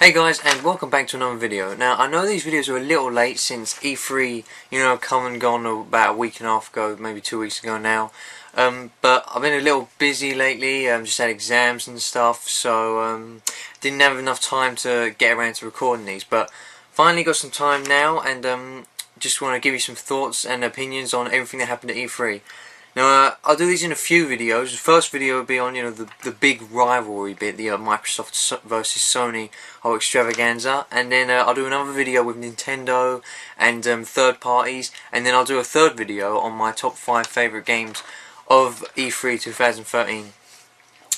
Hey guys, and welcome back to another video. Now, I know these videos are a little late since E3, come and gone about a week and a half ago, maybe 2 weeks ago now. But I've been a little busy lately, just had exams and stuff, so didn't have enough time to get around to recording these. But finally got some time now, and just want to give you some thoughts and opinions on everything that happened at E3. Now, I'll do these in a few videos. The first video will be on, the big rivalry bit, the Microsoft versus Sony whole extravaganza, and then I'll do another video with Nintendo and third parties, and then I'll do a third video on my top 5 favourite games of E3 2013.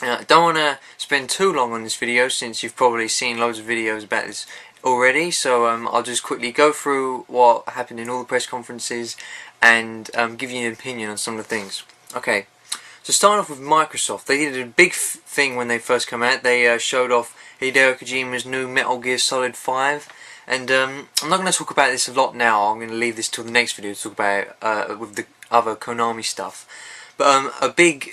I don't want to spend too long on this video since you've probably seen loads of videos about this already, so I'll just quickly go through what happened in all the press conferences and give you an opinion on some of the things. Okay, so starting off with Microsoft, they did a big thing when they first came out. They showed off Hideo Kojima's new Metal Gear Solid 5, and I'm not going to talk about this a lot now. I'm going to leave this till the next video to talk about it with the other Konami stuff. But a big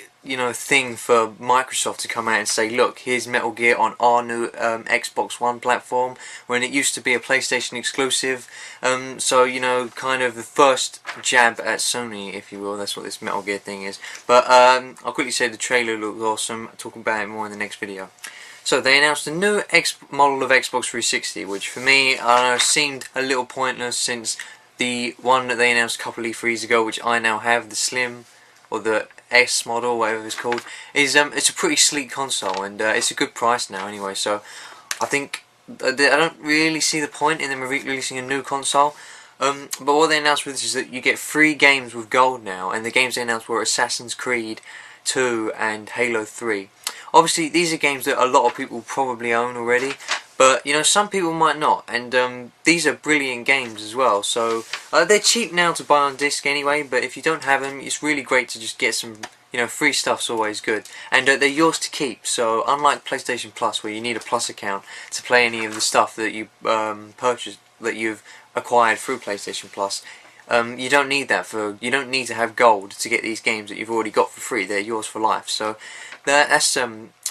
thing for Microsoft to come out and say, look, here's Metal Gear on our new Xbox One platform, when it used to be a PlayStation exclusive. So kind of the first jab at Sony, if you will. That's what this Metal Gear thing is. But I'll quickly say the trailer looked awesome. I'll talk about it more in the next video. So they announced a new model of Xbox 360, which for me, I don't know, seemed a little pointless since the one that they announced a couple of E3s ago, which I now have, the Slim, or the S model, whatever it's called, is it's a pretty sleek console, and it's a good price now anyway. So I think I don't really see the point in them releasing a new console. But what they announced with this is that you get 3 games with gold now, and the games they announced were Assassin's Creed 2 and Halo 3. Obviously, these are games that a lot of people probably own already, but some people might not, and these are brilliant games as well. So they're cheap now to buy on disc anyway, but if you don't have them, it's really great to just get some. Free stuff's always good, and they're yours to keep. So unlike PlayStation Plus, where you need a Plus account to play any of the stuff that you purchased, that you've acquired through PlayStation Plus, you don't need that you don't need to have gold to get these games that you've already got for free. They're yours for life. So that's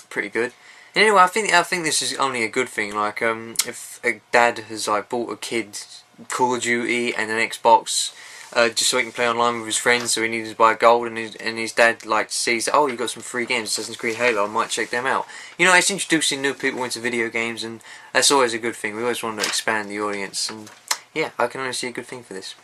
pretty good. Anyway, I think this is only a good thing. Like, if a dad has bought a kid Call of Duty and an Xbox, just so he can play online with his friends, so he needs to buy gold, and his dad sees that, oh, you've got some free games, Assassin's Creed, Halo, I might check them out. It's introducing new people into video games, and that's always a good thing. We always want to expand the audience, and yeah, I can only see a good thing for this.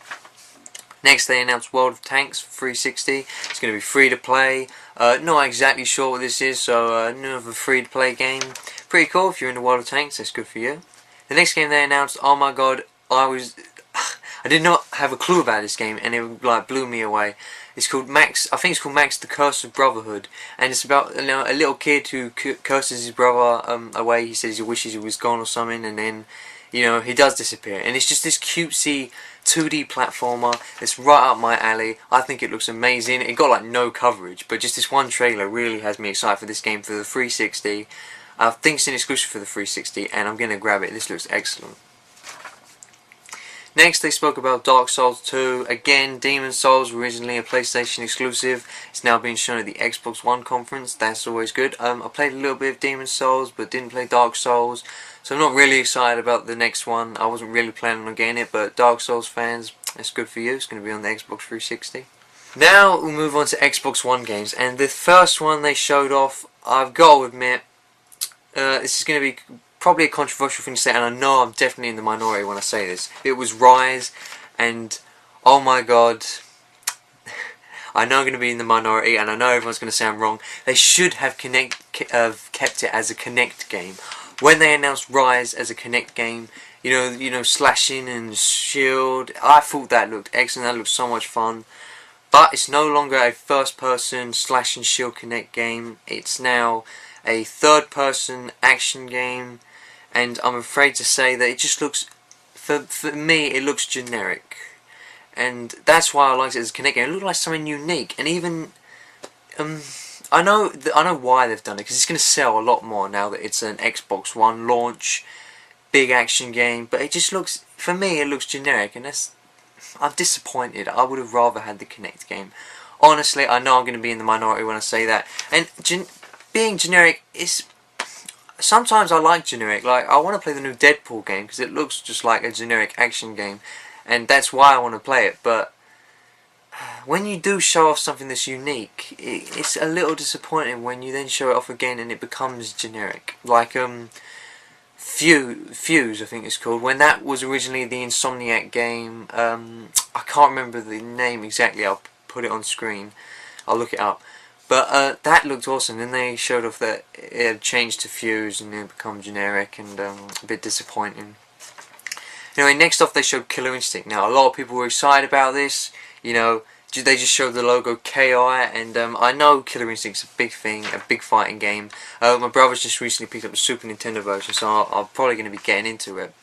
Next, they announced World of Tanks for 360. It's going to be free to play. Not exactly sure what this is, so another free to play game. Pretty cool if you're into World of Tanks. That's good for you. The next game they announced, oh my god, I did not have a clue about this game, and it blew me away. It's called Max. I think it's called Max: The Curse of Brotherhood, and it's about a little kid who curses his brother away. He says he wishes he was gone or something, and then he does disappear. And it's just this cutesy 2D platformer. It's right up my alley. I think it looks amazing. It got no coverage, but just this one trailer really has me excited for this game for the 360. I think it's an exclusive for the 360, and I'm going to grab it. This looks excellent. Next, they spoke about Dark Souls 2. Again, Demon's Souls, originally a PlayStation exclusive. It's now being shown at the Xbox One conference. That's always good. I played a little bit of Demon's Souls, but didn't play Dark Souls. So I'm not really excited about the next one. I wasn't really planning on getting it, but Dark Souls fans, it's good for you. It's going to be on the Xbox 360. Now we'll move on to Xbox One games. And the first one they showed off, I've got to admit, this is going to be probably a controversial thing to say, and I know I'm definitely in the minority when I say this. It was Rise, and oh my god, I know I'm going to be in the minority, and I know everyone's going to say I'm wrong. They should have kept it as a Kinect game. When they announced Rise as a Kinect game, slashing and shield, I thought that looked excellent. That looked so much fun. But it's no longer a first-person slash and shield Kinect game. It's now a third-person action game, and I'm afraid to say that it just looks, for me, it looks generic, and that's why I liked it as a Kinect game. It looked like something unique, and even I know why they've done it, because it's going to sell a lot more now that it's an Xbox One launch, big action game. But it just looks, for me, it looks generic, and I'm disappointed. I would have rather had the Kinect game. Honestly, I know I'm going to be in the minority when I say that, and being generic is, sometimes I like generic. Like, I want to play the new Deadpool game because it looks just like a generic action game, and that's why I want to play it. But when you do show off something that's unique, it's a little disappointing when you then show it off again and it becomes generic. Like Fuse, I think it's called. When that was originally the Insomniac game, I can't remember the name exactly. I'll put it on screen. I'll look it up. But that looked awesome. Then they showed off that it had changed to Fuse and it had become generic and a bit disappointing. Anyway, next off they showed Killer Instinct. Now, a lot of people were excited about this. You know, they just showed the logo KI, and I know Killer Instinct's a big thing, a big fighting game. My brother's just recently picked up the Super Nintendo version, so I'm probably going to be getting into it.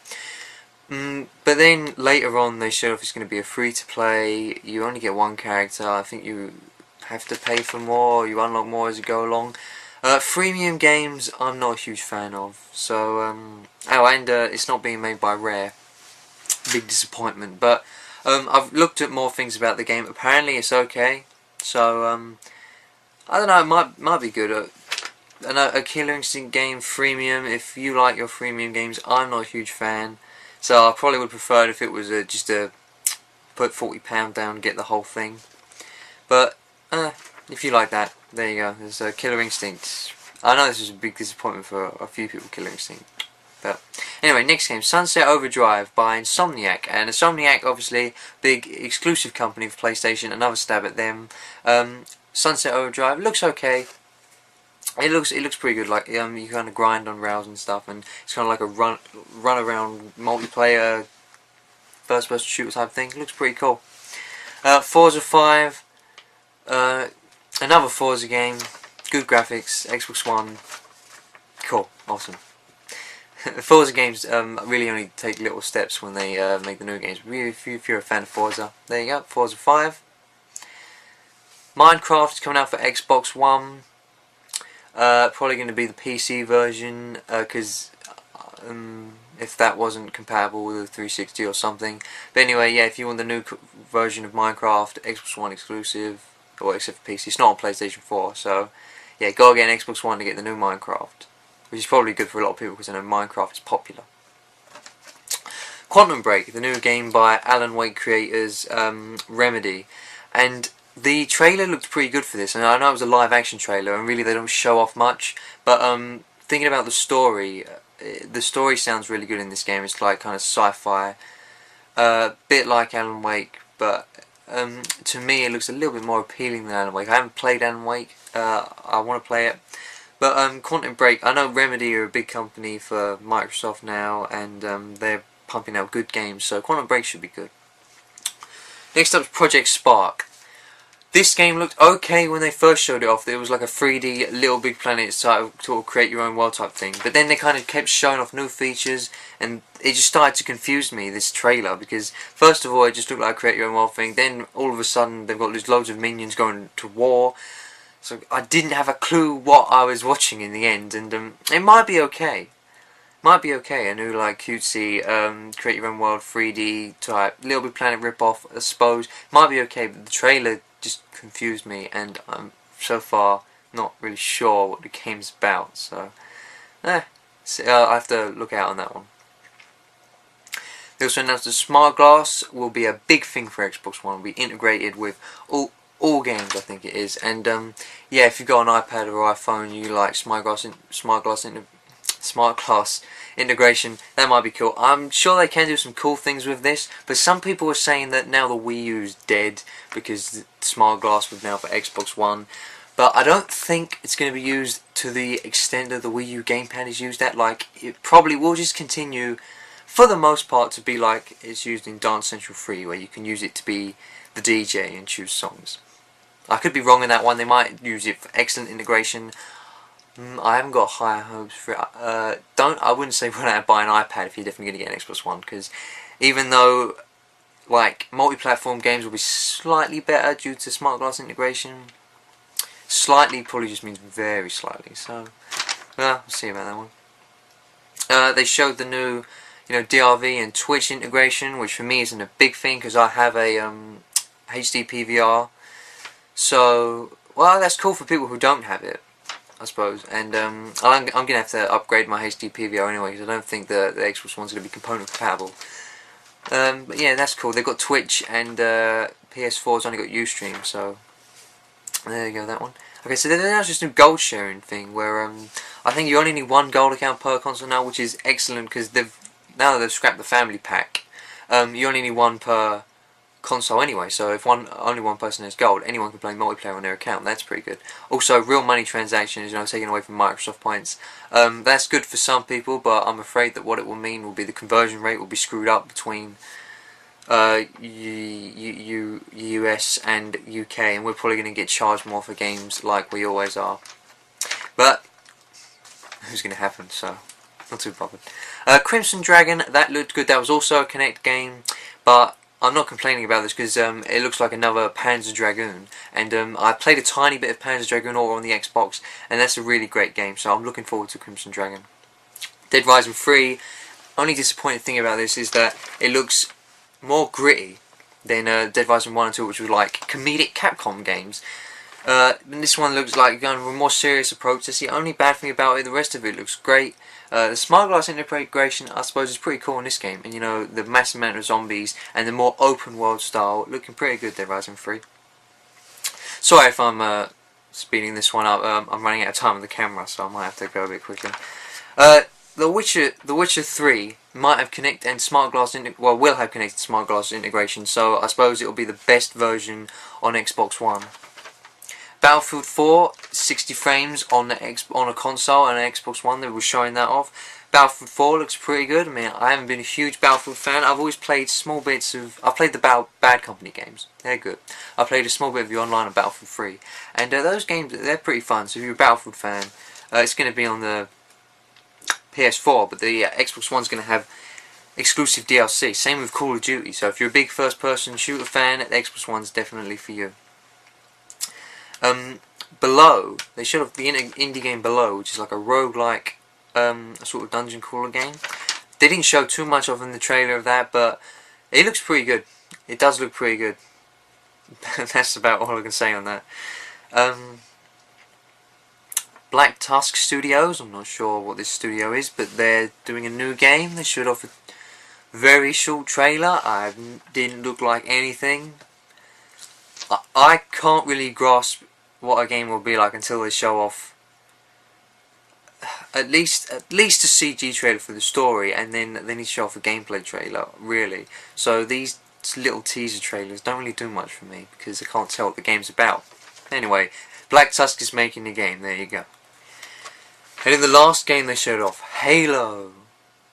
But then later on they showed off it's going to be a free-to-play. You only get one character. I think you have to pay for more, you unlock more as you go along. Freemium games I'm not a huge fan of. So, and it's not being made by Rare. Big disappointment. But I've looked at more things about the game. Apparently it's okay. So, I don't know, it might be good. A Killer Instinct game, freemium. If you like your freemium games, I'm not a huge fan. So I probably would prefer it if it was just a put £40 down and get the whole thing. But if you like that, there you go. There's Killer Instinct. I know this is a big disappointment for a few people, Killer Instinct. But anyway, next game, Sunset Overdrive by Insomniac. And Insomniac, obviously, big exclusive company for PlayStation. Another stab at them. Sunset Overdrive looks okay. It looks pretty good. Like you kind of grind on rails and stuff, and it's kind of like a run around multiplayer first person shooter type thing. It looks pretty cool. Forza 5. Another Forza game, good graphics, Xbox One, cool, awesome. Forza games really only take little steps when they make the new games. If you're a fan of Forza, there you go, Forza 5. Minecraft is coming out for Xbox One, probably going to be the PC version, because if that wasn't compatible with the 360 or something. But anyway, yeah, if you want the new version of Minecraft, Xbox One exclusive, or except for PC, it's not on PlayStation 4, so yeah, go get an Xbox One to get the new Minecraft, which is probably good for a lot of people because I know Minecraft is popular. Quantum Break, the new game by Alan Wake creators Remedy, and the trailer looked pretty good for this, and I know it was a live action trailer and really they don't show off much, but thinking about the story sounds really good in this game. It's like kind of sci-fi, bit like Alan Wake, but to me it looks a little bit more appealing than Alan Wake. I haven't played Alan Wake, I want to play it. But Quantum Break, I know Remedy are a big company for Microsoft now, and they're pumping out good games, so Quantum Break should be good. Next up is Project Spark. This game looked okay when they first showed it off. It was like a 3D Little Big Planet sort of create your own world type thing. But then they kind of kept showing off new features, and it just started to confuse me, this trailer, because first of all it just looked like a create your own world thing. Then all of a sudden they've got these loads of minions going to war. So I didn't have a clue what I was watching in the end, and it might be okay. Might be okay, a new like cutesy create your own world 3D type Little Big Planet rip-off, I suppose. Might be okay, but the trailer just confused me, and I'm so far not really sure what the game's about, so I have to look out on that one. They also announced that Smart Glass will be a big thing for Xbox One. Will be integrated with all games, I think it is, and yeah, if you've got an iPad or iPhone, you like Smart Glass integration, that might be cool. I'm sure they can do some cool things with this, but some people are saying that now the Wii U is dead because Smart Glass was now for Xbox One. But I don't think it's going to be used to the extent that the Wii U gamepad is used at. Like, it probably will just continue, for the most part, to be like it's used in Dance Central 3, where you can use it to be the DJ and choose songs. I could be wrong in that one. They might use it for excellent integration. I haven't got higher hopes for it. I wouldn't say run out and buy an iPad if you're definitely going to get an Xbox One, because even though like multi-platform games will be slightly better due to Smart Glass integration, slightly probably just means very slightly. So, we'll see about that one. They showed the new, DRV and Twitch integration, which for me isn't a big thing because I have a HD PVR. So, well, that's cool for people who don't have it. I suppose. And I'm going to have to upgrade my HD PVR anyway, because I don't think the Xbox One's going to be component compatible. But yeah, that's cool. They've got Twitch, and PS4's only got Ustream, so there you go, that one. Okay, so there's just a gold sharing thing where I think you only need one gold account per console now, which is excellent because now that they've scrapped the family pack, you only need one per console anyway. So if only one person has gold, anyone can play multiplayer on their account. That's pretty good. Also, real money transactions, taken away from Microsoft points. That's good for some people, but I'm afraid that what it will mean will be the conversion rate will be screwed up between US and UK, and we're probably going to get charged more for games like we always are. But who's going to happen? So not too bothered. Crimson Dragon, that looked good. That was also a Kinect game, but I'm not complaining about this because it looks like another Panzer Dragoon, and I played a tiny bit of Panzer Dragoon over on the Xbox, and that's a really great game. So I'm looking forward to Crimson Dragon. Dead Rising 3. Only disappointing thing about this is that it looks more gritty than Dead Rising 1 and 2, which were like comedic Capcom games. And this one looks like going with a more serious approach. That's the only bad thing about it. The rest of it looks great. The smart glass integration, I suppose, is pretty cool in this game. And the massive amount of zombies and the more open world style, looking pretty good, Dead Rising 3. Sorry if I'm speeding this one up. I'm running out of time on the camera, so I might have to go a bit quickly. The Witcher 3 might have Kinect and smart glass will have Kinect and smart glass integration, so I suppose it will be the best version on Xbox One. Battlefield 4, 60 frames on a console and an Xbox One. They were showing that off. Battlefield 4 looks pretty good. I mean, I haven't been a huge Battlefield fan. I've always played small bits of. I've played the Bad Company games. They're good. I played a small bit of the online of Battlefield 3, and those games, they're pretty fun. So if you're a Battlefield fan, it's going to be on the PS4, but the Xbox One's going to have exclusive DLC. Same with Call of Duty. So if you're a big first-person shooter fan, the Xbox One's definitely for you. Below, they showed off the indie game Below, which is like a roguelike, a sort of dungeon crawler game. They didn't show too much of in the trailer of that, but it looks pretty good. It does look pretty good. That's about all I can say on that. Black Tusk Studios, I'm not sure what this studio is, but they're doing a new game. They showed off a very short trailer. Didn't look like anything. I can't really grasp what a game will be like until they show off at least a CG trailer for the story, and then they need to show off a gameplay trailer, really. So these little teaser trailers don't really do much for me because I can't tell what the game's about. Anyway, Black Tusk is making the game, there you go. And in the last game they showed off, Halo.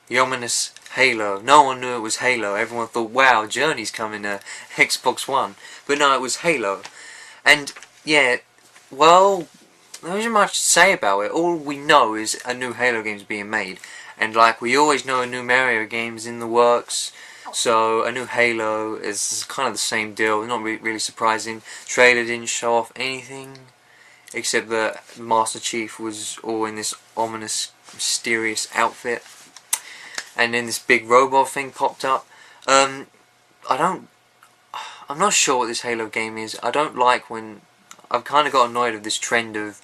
The ominous Halo. No one knew it was Halo. Everyone thought, wow, Journey's coming to Xbox One. But no, it was Halo. And, yeah, well, there isn't much to say about it. All we know is a new Halo game's being made. And like we always know, a new Mario game's in the works. So a new Halo is kind of the same deal. Not really surprising. Trailer didn't show off anything, except that Master Chief was all in this ominous, mysterious outfit. And then this big robot thing popped up. I'm not sure what this Halo game is. I don't like when... I've kind of got annoyed with this trend of...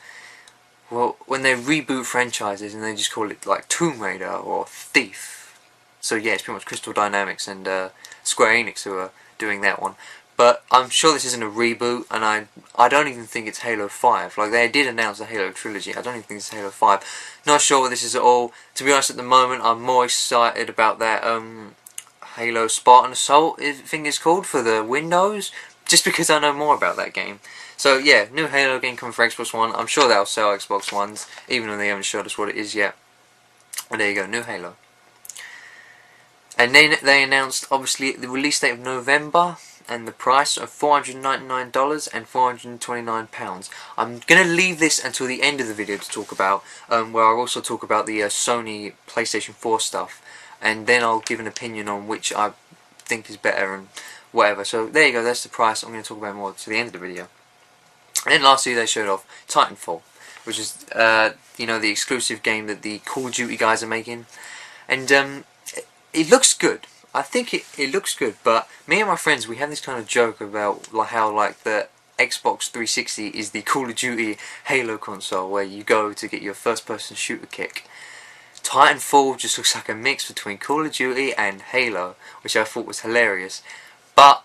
Well, when they reboot franchises and they just call it like Tomb Raider or Thief. So yeah, it's pretty much Crystal Dynamics and Square Enix who are doing that one. But I'm sure this isn't a reboot, and I don't even think it's Halo 5. Like, they did announce the Halo trilogy. I don't even think it's Halo 5. Not sure what this is at all. To be honest, at the moment, I'm more excited about that Halo Spartan Assault, I think it's called, for the Windows, just because I know more about that game. So yeah, new Halo game coming for Xbox One. I'm sure that'll sell Xbox Ones, even though they haven't showed us what it is yet. And there you go, new Halo. And then they announced, obviously, the release date of November, and the price of $499 and £429. I'm going to leave this until the end of the video to talk about, where I'll also talk about the Sony PlayStation 4 stuff, and then I'll give an opinion on which I think is better and whatever. So there you go, that's the price. I'm going to talk about more to the end of the video. And then lastly they showed off Titanfall, which is you know, the exclusive game that the Call of Duty guys are making, and it looks good. I think it looks good, but me and my friends, we have this kind of joke about like how like the Xbox 360 is the Call of Duty Halo console, where you go to get your first-person shooter kick. Titanfall just looks like a mix between Call of Duty and Halo, which I thought was hilarious. But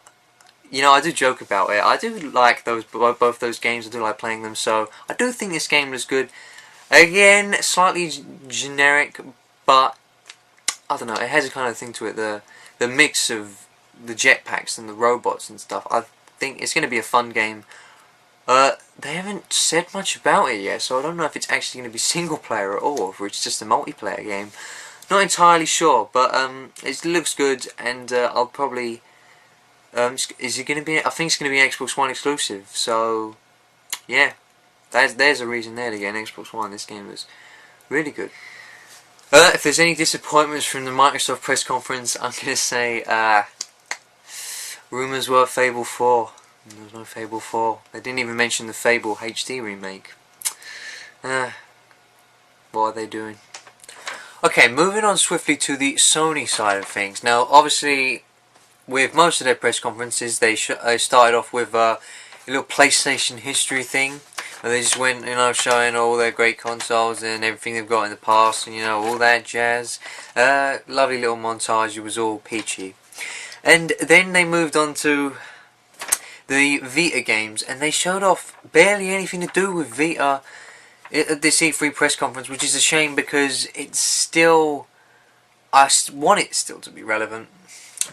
you know, I do joke about it. I do like both those games. I do like playing them, so I do think this game looks good. Again, slightly generic, but I don't know. It has a kind of thing to it. The mix of the jetpacks and the robots and stuff. I think it's going to be a fun game. They haven't said much about it yet, so I don't know if it's actually going to be single player at all, or if it's just a multiplayer game. Not entirely sure, but it looks good, and I'll probably. Is it going to be? I think it's going to be an Xbox One exclusive. So, yeah, there's a reason there to get an Xbox One. This game was really good. If there's any disappointments from the Microsoft press conference, I'm going to say rumours were Fable 4. There was no Fable 4. They didn't even mention the Fable HD remake. What are they doing? Okay, moving on swiftly to the Sony side of things. Now, obviously, with most of their press conferences, they started off with a little PlayStation history thing, and they just went, you know, showing all their great consoles and everything they've got in the past, and you know, all that jazz. Lovely little montage. It was all peachy, and then they moved on to the Vita games, and they showed off barely anything to do with Vita at this E3 press conference, which is a shame because it's still, I want it still to be relevant.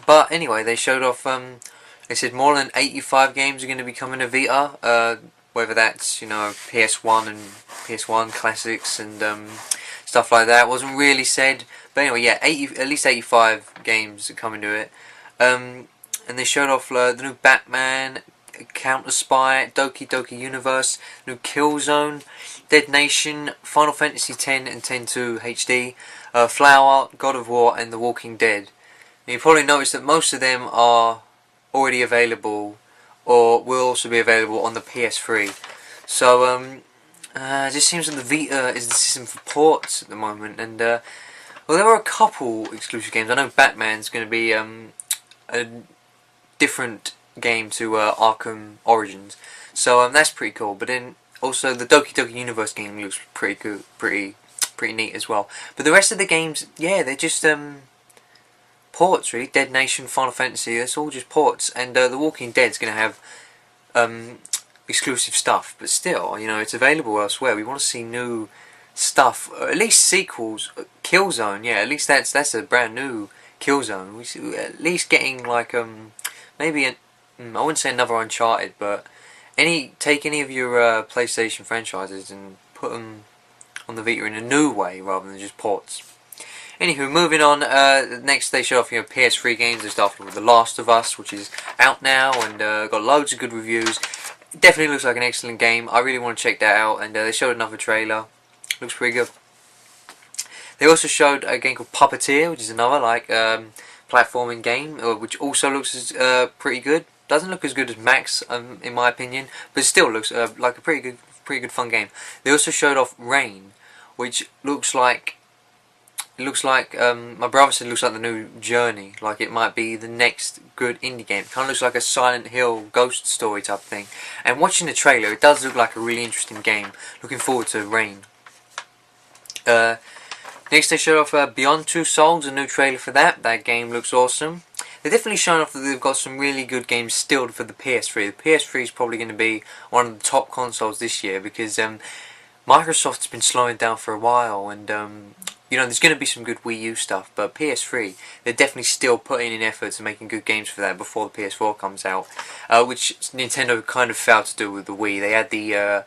But anyway, they showed off, they said more than 85 games are going to be coming to Vita, whether that's, you know, PS1 and PS1 classics and stuff like that. It wasn't really said, but anyway, yeah, at least 85 games are coming to it. And they showed off the new Batman, Counter Spy, Doki Doki Universe, new Killzone, Dead Nation, Final Fantasy X and X-2 HD, Flower, God of War, and The Walking Dead. And you probably noticed that most of them are already available, or will also be available on the PS3. So it just seems that the Vita is the system for ports at the moment. And well, there are a couple exclusive games. I know Batman's going to be a different game to Arkham Origins, so that's pretty cool. But then also the Doki Doki Universe game looks pretty good, pretty neat as well. But the rest of the games, yeah, they're just ports really. Dead Nation, Final Fantasy, it's all just ports. And The Walking Dead's going to have exclusive stuff, but still, you know, it's available elsewhere. We want to see new stuff, or at least sequels. Killzone, yeah, at least that's a brand new Killzone. We see, at least getting like maybe I wouldn't say another Uncharted, but take any of your PlayStation franchises and put them on the Vita in a new way rather than just ports. Anywho, moving on. Next they showed off, you know, PS3 games. They started with The Last of Us, which is out now and got loads of good reviews. It definitely looks like an excellent game. I really want to check that out. And they showed another trailer. Looks pretty good. They also showed a game called Puppeteer, which is another like platforming game, which also looks pretty good. Doesn't look as good as Max, in my opinion, but still looks like a pretty good fun game. They also showed off Rain, which looks like my brother said it looks like the new Journey, like it might be the next good indie game. It kind of looks like a Silent Hill ghost story type thing. And watching the trailer, it does look like a really interesting game. Looking forward to Rain. Next they showed off Beyond Two Souls, a new trailer for that. That game looks awesome. They're definitely showing off that they've got some really good games still for the PS3. The PS3 is probably going to be one of the top consoles this year because Microsoft's been slowing down for a while, and you know, there's going to be some good Wii U stuff, but PS3, they're definitely still putting in efforts and making good games for that before the PS4 comes out, which Nintendo kind of failed to do with the Wii. They had the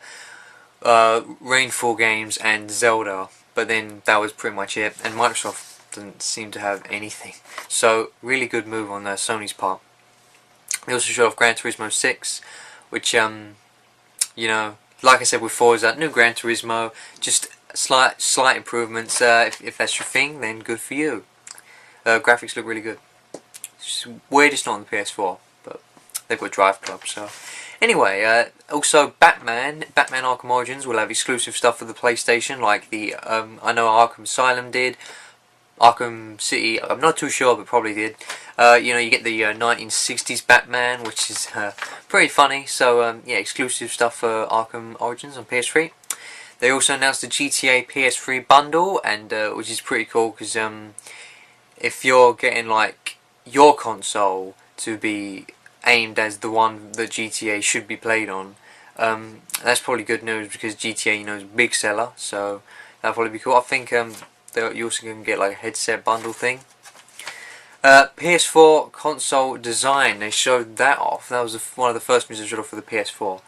Rainfall games and Zelda, but then that was pretty much it, and Microsoft didn't seem to have anything. So, really good move on Sony's part. They also showed off Gran Turismo 6, which, you know, like I said with Forza, new Gran Turismo, just slight improvements. If that's your thing, then good for you. Graphics look really good. It's weird it's not on the PS4, but they've got Drive Club, so... Anyway, also Batman Arkham Origins will have exclusive stuff for the PlayStation, like the, I know Arkham Asylum did, Arkham City, I'm not too sure, but probably did. You know, you get the 1960s Batman, which is pretty funny. So yeah, exclusive stuff for Arkham Origins on PS3. They also announced the GTA PS3 bundle, and which is pretty cool because if you're getting like your console to be aimed as the one that GTA should be played on, that's probably good news because GTA, you know, is a big seller, so that'll probably be cool. I think you also can get like a headset bundle thing. PS4 console design, they showed that off. That was one of the first things they showed off for the PS4.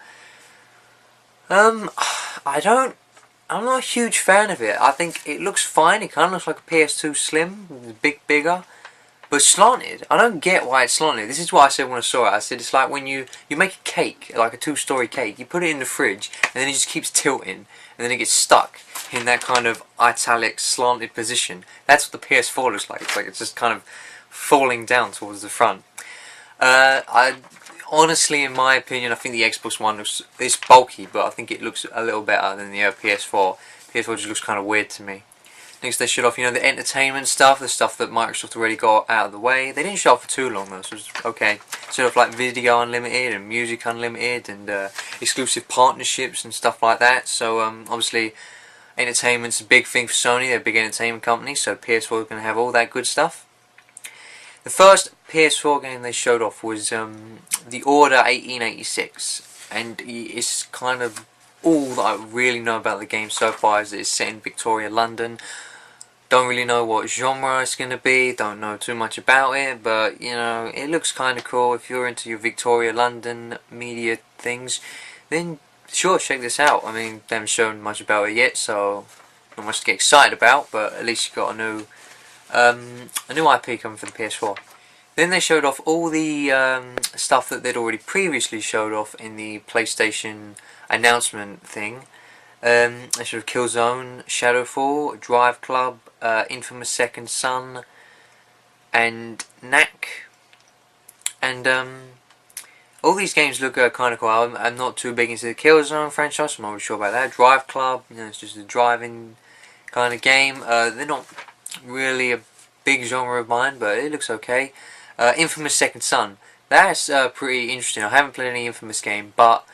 I'm not a huge fan of it. I think it looks fine. It kind of looks like a PS2 Slim, bigger, but slanted. I don't get why it's slanted. This is what I said when I saw it. I said it's like when you make a cake, like a 2-story cake. You put it in the fridge, and then it just keeps tilting, and then it gets stuck in that kind of italic, slanted position. That's what the PS4 looks like. It's like it's just kind of falling down towards the front. Honestly, in my opinion, I think the Xbox One it's bulky, but I think it looks a little better than the PS4. PS4 just looks kind of weird to me. Next, they showed off, you know, the entertainment stuff, the stuff that Microsoft already got out of the way. They didn't show off for too long though, so it was okay. Showed off like Video Unlimited and Music Unlimited and exclusive partnerships and stuff like that. So obviously, entertainment's a big thing for Sony. They're a big entertainment company, so PS4 is going to have all that good stuff. The first PS4 game they showed off was The Order 1886, and it's kind of all that I really know about the game so far is that it's set in Victoria, London. Don't really know what genre it's going to be, don't know too much about it, but you know, it looks kind of cool. If you're into your Victoria, London media things, then sure, check this out. I mean, they haven't shown much about it yet, so not much to get excited about, but at least you've got a new IP coming for the PS4. Then they showed off all the stuff that they'd already previously showed off in the PlayStation announcement thing. They showed Killzone, Shadowfall, Drive Club, Infamous Second Son, and Knack. And all these games look kind of cool. I'm not too big into the Killzone franchise, so I'm not really sure about that. Drive Club, you know, it's just a driving kind of game. They're not really a big genre of mine, but it looks okay. Infamous Second Son, that's pretty interesting. I haven't played any Infamous game, but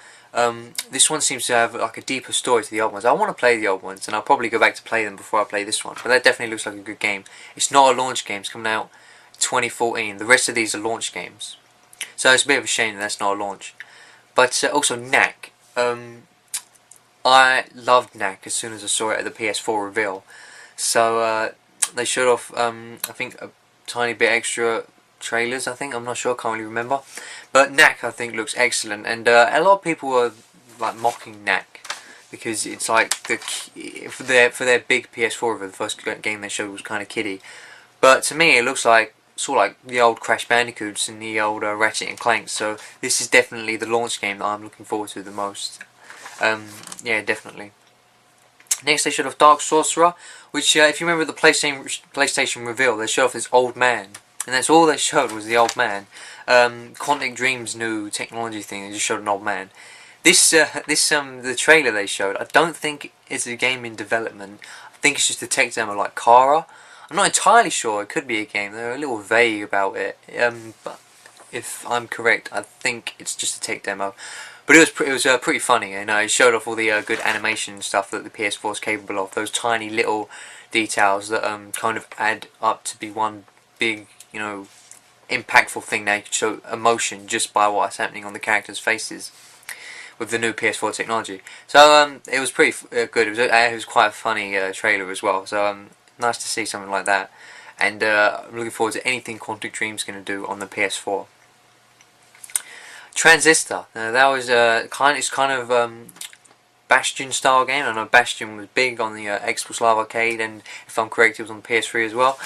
this one seems to have like a deeper story to the old ones. I want to play the old ones, and I'll probably go back to play them before I play this one, but that definitely looks like a good game. It's not a launch game, it's coming out 2014. The rest of these are launch games, so it's a bit of a shame that that's not a launch. But also Knack, I loved Knack as soon as I saw it at the PS4 reveal. So they showed off I think a tiny bit extra trailers, I'm not sure, can't really remember, but Knack I think looks excellent, and a lot of people were like mocking Knack because it's like for their big PS4 the first game they showed was kind of kiddie, but to me it looks like sort of like the old Crash Bandicoots and the old Ratchet and Clank, so this is definitely the launch game that I'm looking forward to the most. Yeah, definitely. Next they showed off Dark Sorcerer, which if you remember the PlayStation reveal, they showed off this old man. And that's all they showed was the old man. Quantic Dream's new technology thing, they just showed an old man. The trailer they showed, I don't think it's a game in development. I think it's just a tech demo like Kara. I'm not entirely sure, it could be a game, they're a little vague about it. But if I'm correct, I think it's just a tech demo. But it was pretty funny, and it showed off all the good animation stuff that the PS4 is capable of. Those tiny little details that kind of add up to be one big, you know, impactful thing. Now you can show emotion just by what's happening on the characters' faces with the new PS4 technology. So it was pretty good. It was quite a funny trailer as well. So nice to see something like that. And I'm looking forward to anything Quantic Dream's going to do on the PS4. Transistor. Now that was kind of Bastion style game. I know Bastion was big on the Xbox Live Arcade, and if I'm correct, it was on the PS3 as well.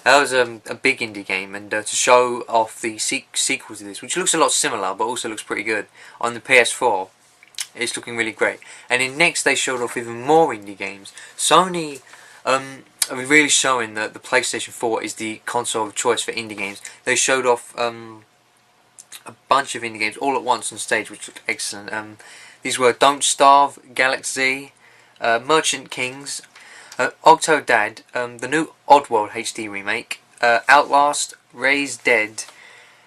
That was a big indie game, and to show off the sequel to this, which looks a lot similar but also looks pretty good on the PS4, it's looking really great. And in next they showed off even more indie games. Sony are really showing that the PlayStation 4 is the console of choice for indie games. They showed off a bunch of indie games all at once on stage, which looked excellent. These were Don't Starve, Galaxy, Merchant Kings, Octodad, the new Oddworld HD remake, Outlast, Raised Dead,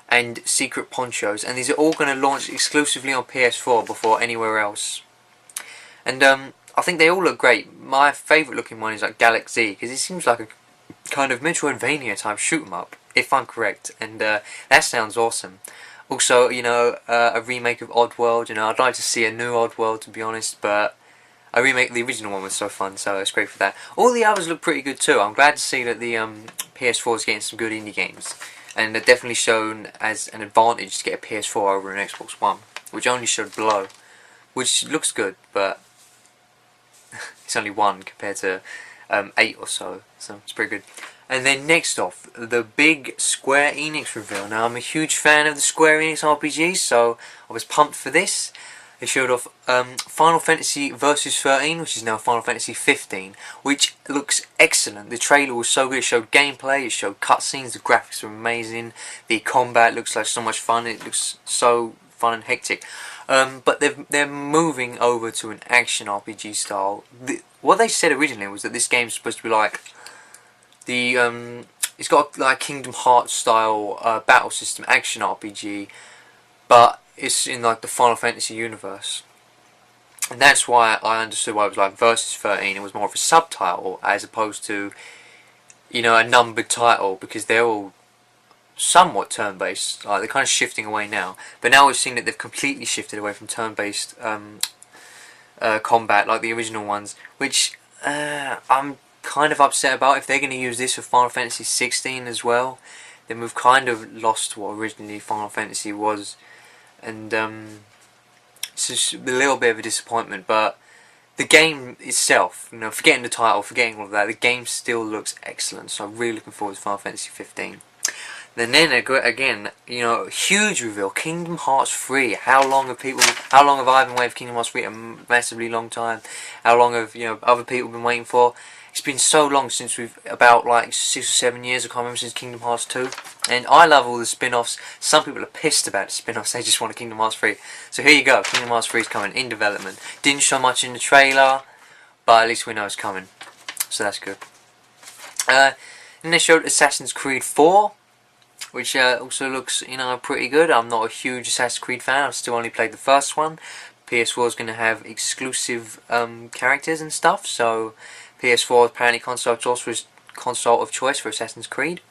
and Secret Ponchos, and these are all going to launch exclusively on PS4 before anywhere else. And I think they all look great. My favourite looking one is like Galaxy, because it seems like a kind of Metroidvania type shoot 'em up, if I'm correct, and that sounds awesome. Also, you know, a remake of Oddworld. You know, I'd like to see a new Oddworld, to be honest, but a remake, the original one was so fun, so it's great for that. All the others look pretty good too. I'm glad to see that the PS4 is getting some good indie games, and they're definitely shown as an advantage to get a PS4 over an Xbox One, which only showed below, which looks good, but it's only 1 compared to 8 or so it's pretty good. And then next off, the big Square Enix reveal. Now, I'm a huge fan of the Square Enix RPGs, so I was pumped for this. They showed off Final Fantasy Versus 13, which is now Final Fantasy 15, which looks excellent. The trailer was so good. It showed gameplay, it showed cutscenes, the graphics were amazing, the combat looks like so much fun, it looks so fun and hectic. But they're moving over to an action RPG style. What they said originally was that this game's supposed to be like it's got like Kingdom Hearts style battle system action RPG, but it's in like the Final Fantasy universe, and that's why I understood why it was like Versus 13. It was more of a subtitle as opposed to, you know, a numbered title, because they're all somewhat turn-based. Like, they're kind of shifting away now, but now we've seen that they've completely shifted away from turn-based combat like the original ones, which I'm kind of upset about. If they're going to use this for Final Fantasy 16 as well, then we've kind of lost what originally Final Fantasy was. And it's just a little bit of a disappointment, but the game itself, you know, forgetting the title, forgetting all of that, the game still looks excellent, so I'm really looking forward to Final Fantasy 15. Then again, you know, huge reveal, Kingdom Hearts 3. How long have I been waiting for Kingdom Hearts 3? A massively long time. How long have, you know, other people been waiting for? It's been so long since about like 6 or 7 years, I can't remember, since Kingdom Hearts 2. And I love all the spin-offs. Some people are pissed about the spin-offs, they just want a Kingdom Hearts 3. So here you go, Kingdom Hearts 3 is coming, in development. Didn't show much in the trailer, but at least we know it's coming. So that's good. And they showed Assassin's Creed 4, which also looks, you know, pretty good. I'm not a huge Assassin's Creed fan, I've still only played the first one. PS4 is going to have exclusive characters and stuff, so PS4 apparently console of choice for Assassin's Creed.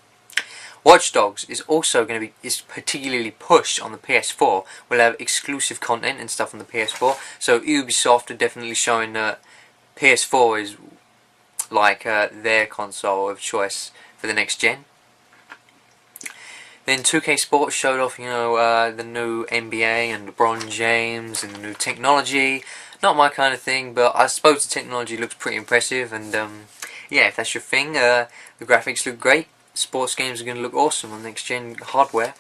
Watch Dogs is also going to be particularly pushed on the PS4. We'll have exclusive content and stuff on the PS4. So Ubisoft are definitely showing that PS4 is like their console of choice for the next gen. Then 2K Sports showed off, you know, the new NBA and LeBron James and the new technology. Not my kind of thing, but I suppose the technology looks pretty impressive, and yeah, if that's your thing, the graphics look great. Sports games are going to look awesome on next gen hardware.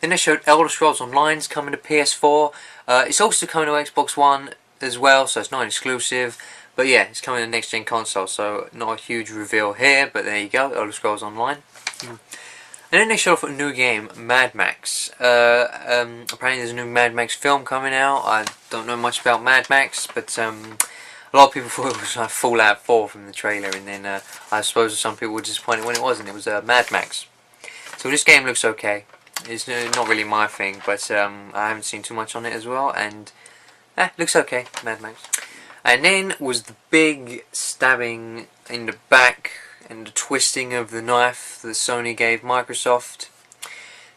Then they showed Elder Scrolls Online's coming to PS4. It's also coming to Xbox One as well, so it's not exclusive. But yeah, it's coming to next gen console, so not a huge reveal here, but there you go, Elder Scrolls Online. And then they showed off a new game, Mad Max. Apparently there's a new Mad Max film coming out. I don't know much about Mad Max, but a lot of people thought it was like Fallout 4 from the trailer, and then I suppose some people were disappointed when it wasn't. It was Mad Max. So this game looks okay. It's not really my thing, but I haven't seen too much on it as well, and looks okay, Mad Max. And then was the big stabbing in the back and the twisting of the knife that Sony gave Microsoft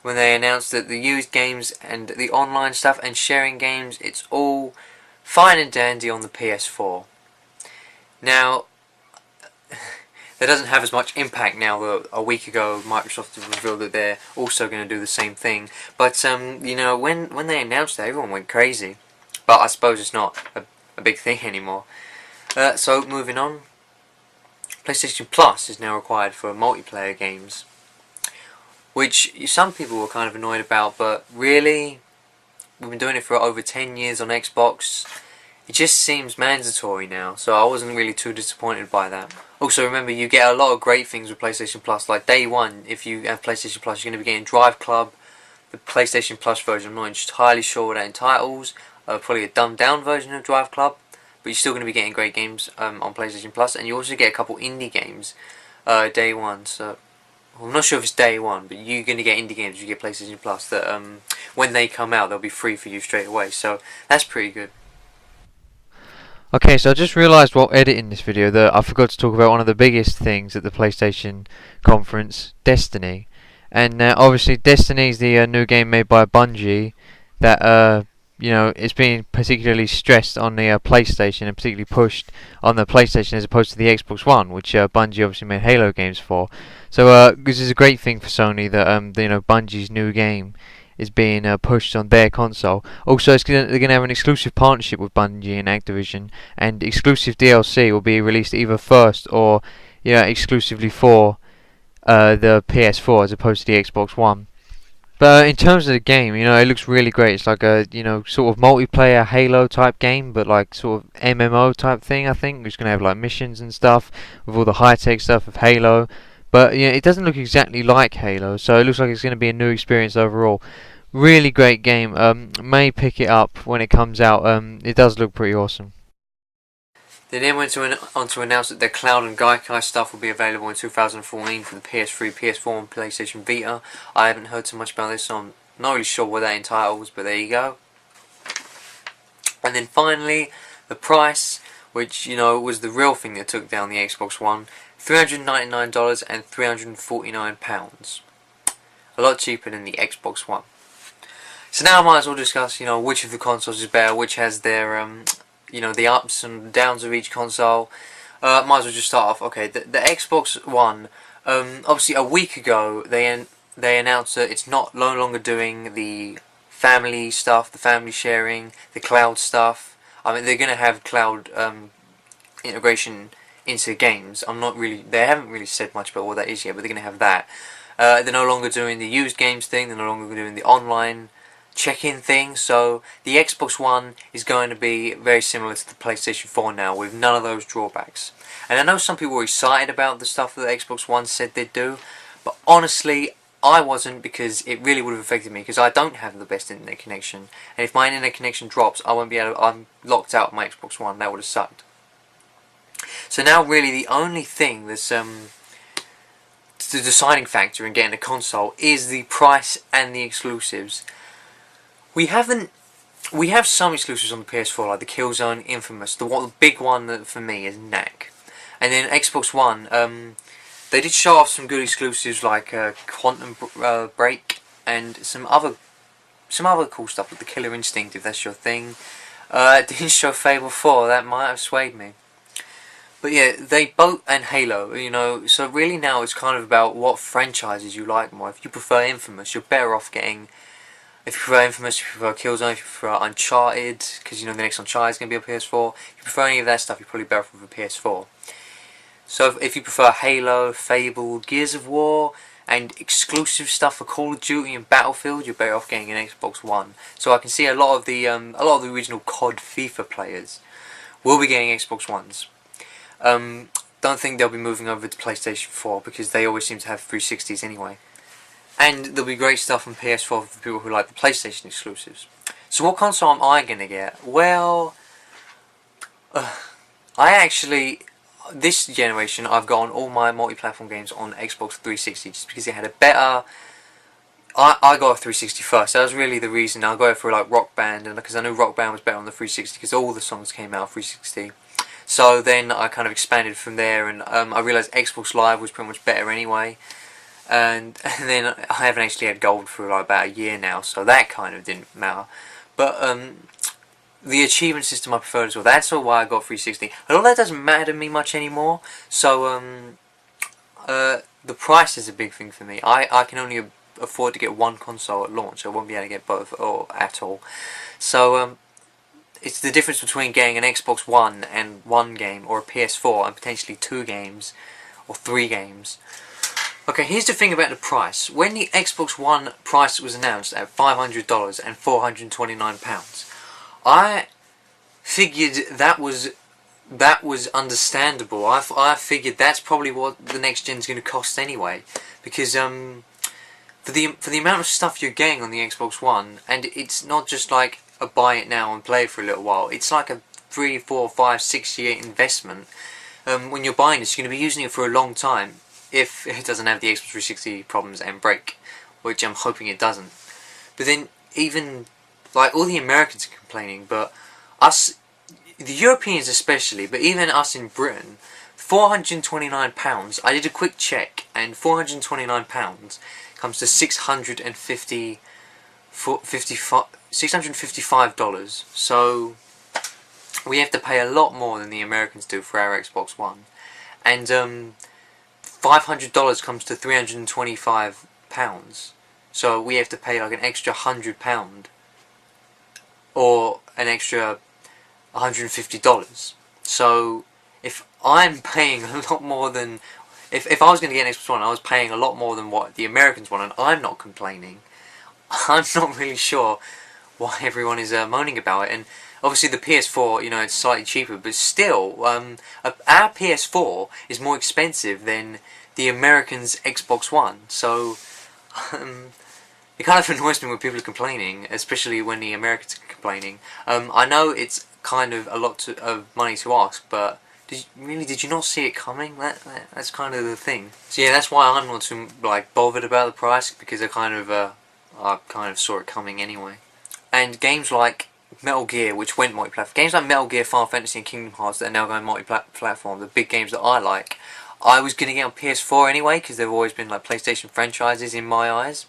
when they announced that the used games and the online stuff and sharing games, it's all fine and dandy on the PS4. Now, that doesn't have as much impact now that a week ago Microsoft revealed that they're also going to do the same thing. But you know, when they announced that, everyone went crazy. But I suppose it's not a big thing anymore. So moving on, PlayStation Plus is now required for multiplayer games, which some people were kind of annoyed about, but really, we've been doing it for over 10 years on Xbox. It just seems mandatory now, so I wasn't really too disappointed by that. Also, remember, you get a lot of great things with PlayStation Plus. Like day one, if you have PlayStation Plus, you're going to be getting Drive Club, the PlayStation Plus version. I'm not entirely sure what that entitles. Probably a dumbed down version of Drive Club, but you're still going to be getting great games on PlayStation Plus, and you also get a couple indie games day one. So I'm not sure if it's day one, but you're going to get indie games. You get PlayStation Plus that when they come out, they'll be free for you straight away. So that's pretty good. Okay, so I just realised while editing this video that I forgot to talk about one of the biggest things at the PlayStation conference, Destiny. And obviously Destiny is the new game made by Bungie that it's being particularly stressed on the PlayStation and particularly pushed on the PlayStation as opposed to the Xbox One, which Bungie obviously made Halo games for. So this is a great thing for Sony that Bungie's new game is being pushed on their console. Also, they're going to have an exclusive partnership with Bungie and Activision, and exclusive DLC will be released either first or exclusively for the PS4 as opposed to the Xbox One. But in terms of the game, it looks really great. It's like a sort of multiplayer Halo type game, but like sort of MMO type thing. I think it's going to have like missions and stuff with all the high tech stuff of Halo. But it doesn't look exactly like Halo, so it looks like it's going to be a new experience overall. Really great game. May pick it up when it comes out. It does look pretty awesome. They then went on to announce that their Cloud and Gaikai stuff will be available in 2014 for the PS3, PS4 and PlayStation Vita. I haven't heard too much about this, so I'm not really sure what that entitles, but there you go. And then finally, the price, which was the real thing that took down the Xbox One, $399 and £349. A lot cheaper than the Xbox One. So now I might as well discuss, which of the consoles is better, which has their the ups and downs of each console. Might as well just start off. Okay, the Xbox One. Obviously, a week ago they announced that it's no longer doing the family stuff, the family sharing, the cloud stuff. I mean, they're going to have cloud integration into games. They haven't really said much about what that is yet, but they're going to have that. They're no longer doing the used games thing. They're no longer doing the online check-in thing, so the Xbox One is going to be very similar to the PlayStation 4 now, with none of those drawbacks. And I know some people were excited about the stuff that the Xbox One said they'd do, but honestly, I wasn't, because it really would have affected me, because I don't have the best internet connection, and if my internet connection drops, I'm locked out of my Xbox One. That would have sucked. So now really the only thing that's the deciding factor in getting a console is the price and the exclusives. We have some exclusives on the PS4, like the Killzone, Infamous. The big one for me is Knack. And then Xbox One, they did show off some good exclusives like Quantum Break and some other cool stuff like the Killer Instinct, if that's your thing. It didn't show Fable 4, that might have swayed me. But yeah, and Halo, so really now it's kind of about what franchises you like more. If you prefer Infamous, you're better off getting... If you prefer Infamous, if you prefer Killzone, if you prefer Uncharted, because the next Uncharted is going to be on PS4. If you prefer any of that stuff, you're probably better off with a PS4. So if you prefer Halo, Fable, Gears of War, and exclusive stuff for Call of Duty and Battlefield, you're better off getting an Xbox One. So I can see a lot of the original COD FIFA players will be getting Xbox Ones. Don't think they'll be moving over to PlayStation 4 because they always seem to have 360s anyway. And there'll be great stuff on PS4 for people who like the PlayStation exclusives. So what console am I going to get? Well, this generation I've got on all my multi-platform games on Xbox 360 just because it had a better... I got a 360 first. That was really the reason. I go for like Rock Band, and because I knew Rock Band was better on the 360 because all the songs came out on 360. So then I kind of expanded from there, and I realised Xbox Live was pretty much better anyway. And then I haven't actually had gold for like about a year now, so that kind of didn't matter. But the achievement system I preferred as well. That's all why I got 360. A lot of that doesn't matter to me much anymore. So the price is a big thing for me. I can only afford to get one console at launch. I won't be able to get both or at all. So it's the difference between getting an Xbox One and one game, or a PS4 and potentially 2 games or 3 games. Okay, here's the thing about the price. When the Xbox One price was announced at $500 and £429, I figured that was understandable. I figured that's probably what the next gen's going to cost anyway, because for the amount of stuff you're getting on the Xbox One, and it's not just like a buy it now and play it for a little while. It's like a 3, 4, 5, 6 year investment. When you're buying this, you're going to be using it for a long time. if it doesn't have the Xbox 360 problems and break, which I'm hoping it doesn't. But then even like all the Americans are complaining, but us, the Europeans especially, but even us in Britain, £429. I did a quick check, and £429 comes to $655. So we have to pay a lot more than the Americans do for our Xbox One, and $500 comes to £325. So we have to pay like an extra £100 or an extra $150. So if I'm paying a lot more than, if I was going to get an Xbox One, I was paying a lot more than what the Americans want, and I'm not complaining. I'm not really sure why everyone is moaning about it. And obviously the PS4, you know, it's slightly cheaper, but still, our PS4 is more expensive than the Americans' Xbox One. So it kind of annoys me when people are complaining, especially when the Americans are complaining. I know it's kind of a lot of money to ask, but did you not see it coming? That's kind of the thing. So yeah, that's why I'm not too like bothered about the price, because I kind of saw it coming anyway. And games like Metal Gear, which went multi-platform, games like Metal Gear, Final Fantasy, and Kingdom Hearts that are now going multi-platform, the big games that I like, I was going to get on PS4 anyway, because they've always been like PlayStation franchises in my eyes.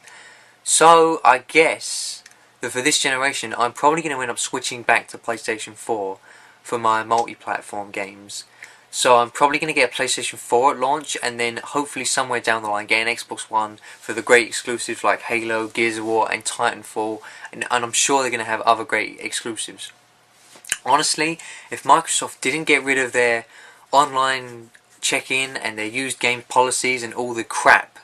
So I guess that for this generation, I'm probably going to end up switching back to PlayStation 4 for my multi-platform games. So I'm probably going to get a PlayStation 4 at launch, and then hopefully somewhere down the line get an Xbox One for the great exclusives like Halo, Gears of War, and Titanfall, and I'm sure they're going to have other great exclusives. Honestly, if Microsoft didn't get rid of their online check-in and their used game policies and all the crap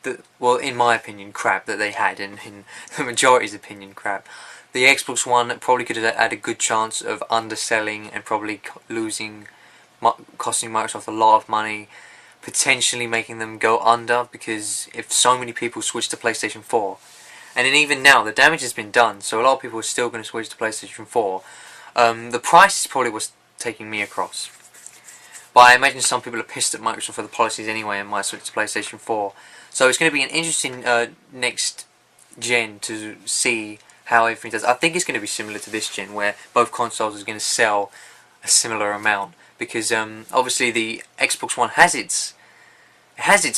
that, well, in my opinion, crap that they had, and in the majority's opinion, crap, the Xbox One probably could have had a good chance of underselling and probably costing Microsoft a lot of money, potentially making them go under, because if so many people switch to PlayStation 4, and then even now the damage has been done, so a lot of people are still going to switch to PlayStation 4. The price is probably what's taking me across, but I imagine some people are pissed at Microsoft for the policies anyway and might switch to PlayStation 4. So it's going to be an interesting next gen to see how everything does. I think it's going to be similar to this gen, where both consoles are going to sell a similar amount, because obviously the Xbox One has its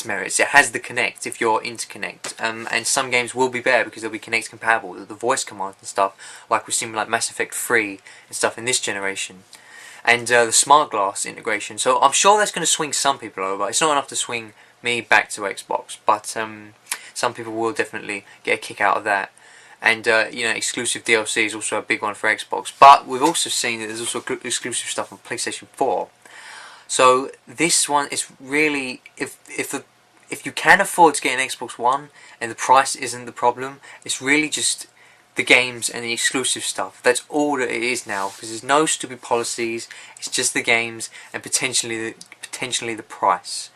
merits. It has the Kinect if you're into Kinect, and some games will be better because they'll be Kinect compatible, the voice commands and stuff, like we've seen like Mass Effect 3 and stuff in this generation, and the smart glass integration. So I'm sure that's going to swing some people over. It's not enough to swing me back to Xbox, but some people will definitely get a kick out of that. And you know, exclusive DLC is also a big one for Xbox. But we've also seen that there's also exclusive stuff on PlayStation 4. So this one is really, if you can afford to get an Xbox One and the price isn't the problem, it's really just the games and the exclusive stuff. That's all that it is now, because there's no stupid policies. It's just the games and potentially the price.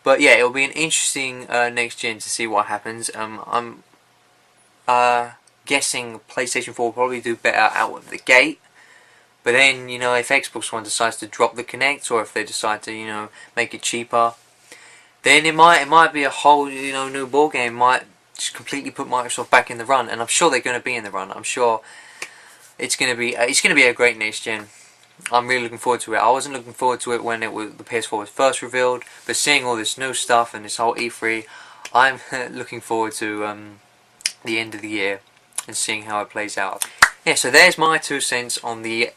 But yeah, it'll be an interesting next gen to see what happens. I'm guessing PlayStation 4 will probably do better out of the gate. But then, you know, if Xbox One decides to drop the Kinect, or if they decide to, you know, make it cheaper, then it might be a whole, you know, new ball game. Might just completely put Microsoft back in the run, and I'm sure they're going to be in the run. I'm sure it's going to be a great next gen. I'm really looking forward to it. I wasn't looking forward to it when the PS4 was first revealed, but seeing all this new stuff and this whole E3, I'm looking forward to the end of the year and seeing how it plays out. Yeah, so there's my 2 cents on the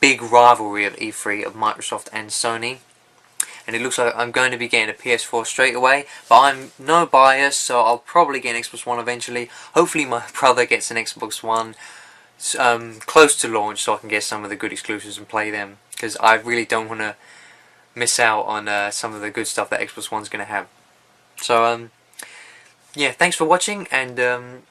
big rivalry of E3 of Microsoft and Sony. And it looks like I'm going to be getting a PS4 straight away, but I'm no bias, so I'll probably get an Xbox One eventually. Hopefully my brother gets an Xbox One close to launch, so I can get some of the good exclusives and play them, because I really don't want to miss out on some of the good stuff that Xbox One's going to have. So yeah, thanks for watching, and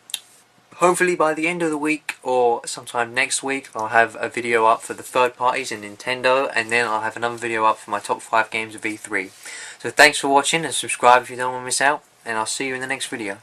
hopefully by the end of the week or sometime next week I'll have a video up for the third parties and Nintendo, and then I'll have another video up for my top 5 games of E3. So thanks for watching, and subscribe if you don't want to miss out, and I'll see you in the next video.